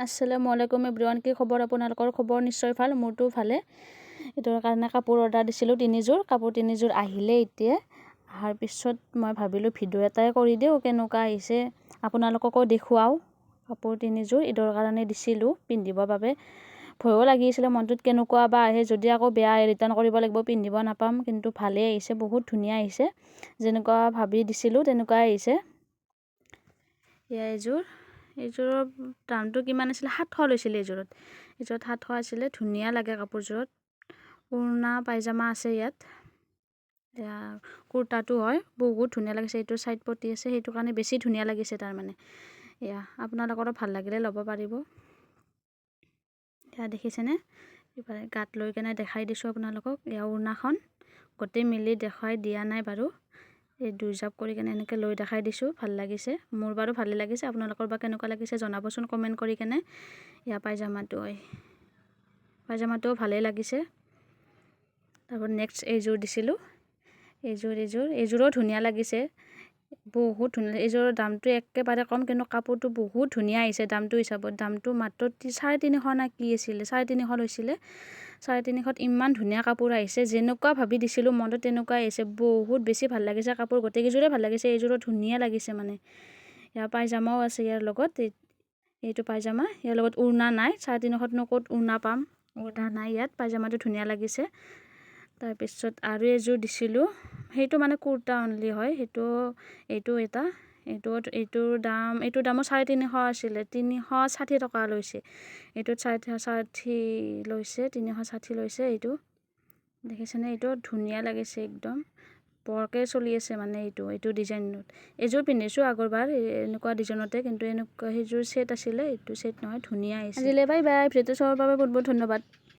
আসসালামু আলাইকুম এভৰিৱান, কি খবৰ? আপোনালোকৰ খবৰ নিশ্চয় ভাল, মোৰতো ভালে। এইটোৰ কাৰণে কাপোৰ অৰ্ডাৰ দিছিলোঁ 3যোৰ। কাপোৰ 3যোৰ আহিলে এতিয়া। অহাৰ পিছত মই ভাবিলোঁ ভিডিঅ' এটাই কৰি দিওঁ, কেনেকুৱা আহিছে আপোনালোককো দেখুৱাওঁ। কাপোৰ 3যোৰ ঈদৰ কাৰণে দিছিলোঁ পিন্ধিবৰ বাবে। ভয়ো লাগিছিলে মনটোত, কেনেকুৱা বা আহে, যদি আকৌ বেয়া ৰিটাৰ্ণ কৰিব লাগিব, পিন্ধিব নাপাম। কিন্তু ভালেই আহিছে, বহুত ধুনীয়া আহিছে, যেনেকুৱা ভাবি দিছিলোঁ তেনেকুৱাই আহিছে। এয়া এইযোৰৰ দামটো কিমান আছিলে? 700 লৈছিলে এইযোৰত 700 আছিলে। ধুনীয়া লাগে কাপোৰযোৰত। উৰ্ণা পায়জামা আছে ইয়াত। এয়া কুৰ্তাটো হয়, বহুত ধুনীয়া লাগিছে। এইটো চাইড পটি আছে, সেইটো কাৰণে বেছি ধুনীয়া লাগিছে তাৰমানে। এয়া আপোনালোকৰো ভাল লাগিলে ল'ব পাৰিব। এয়া দেখিছেনে? এইফালে গাত লৈ কেনে দেখাই দিছোঁ আপোনালোকক। এয়া উৰ্ণাখন গোটেই মিলি দেখাই দিয়া নাই বাৰু। এই 2 জাপ কৰি কেনে এনেকৈ লৈ দেখাই দিছোঁ। ভাল লাগিছে, মোৰ বাৰু ভালেই লাগিছে। আপোনালোকৰ বা কেনেকুৱা লাগিছে জনাবচোন কমেণ্ট কৰি কেনে। এয়া পায়জামাটোও ভালেই লাগিছে। তাৰপৰা নেক্সট এইযোৰ দিছিলোঁ। এইযোৰো ধুনীয়া লাগিছে, বহুত ধুনীয়া। এইযোৰৰ দামটো একেবাৰে কম, কিন্তু কাপোৰটো বহুত ধুনীয়া আহিছে। দামটো হিচাপত দামটো মাত্ৰ 350 না কি আছিলে, 350 লৈছিলে। 350ত ইমান ধুনীয়া কাপোৰ আহিছে, যেনেকুৱা ভাবি দিছিলোঁ মনটো তেনেকুৱাই আহিছে। বহুত বেছি ভাল লাগিছে কাপোৰ, গোটেইকেইযোৰে ভাল লাগিছে। এইযোৰো ধুনীয়া লাগিছে মানে। ইয়াৰ পায়জামাও আছে ইয়াৰ লগত। এইটো পায়জামা, ইয়াৰ লগত উৰ্ণা নাই। 350তনো ক'ত উৰ্ণা পাম, উৰ্ণা নাই ইয়াত। পায়জামাটো ধুনীয়া লাগিছে। তাৰপিছত আৰু এযোৰ দিছিলোঁ, সেইটো মানে কুৰ্তা অনলি হয়। এইটোৰ দামো 350 আছিলে। 360 টকা লৈছে। এইটোত 360 লৈছে, 360 লৈছে। এইটো দেখিছেনে? এইটো ধুনীয়া লাগিছে একদম, বৰকৈ চলি আছে মানে। এইটো ডিজাইনত এইযোৰ পিন্ধিছোঁ আগৰবাৰ এনেকুৱা ডিজাইনতে, কিন্তু এনেকুৱা সেইযোৰ ছেট আছিলে, এইটো ছেট নহয়। ধুনীয়া আহিছে। আজিলৈ বাই বাই। ভিডিঅ'টো চোৱাৰ বাবে বহুত বহুত ধন্যবাদ।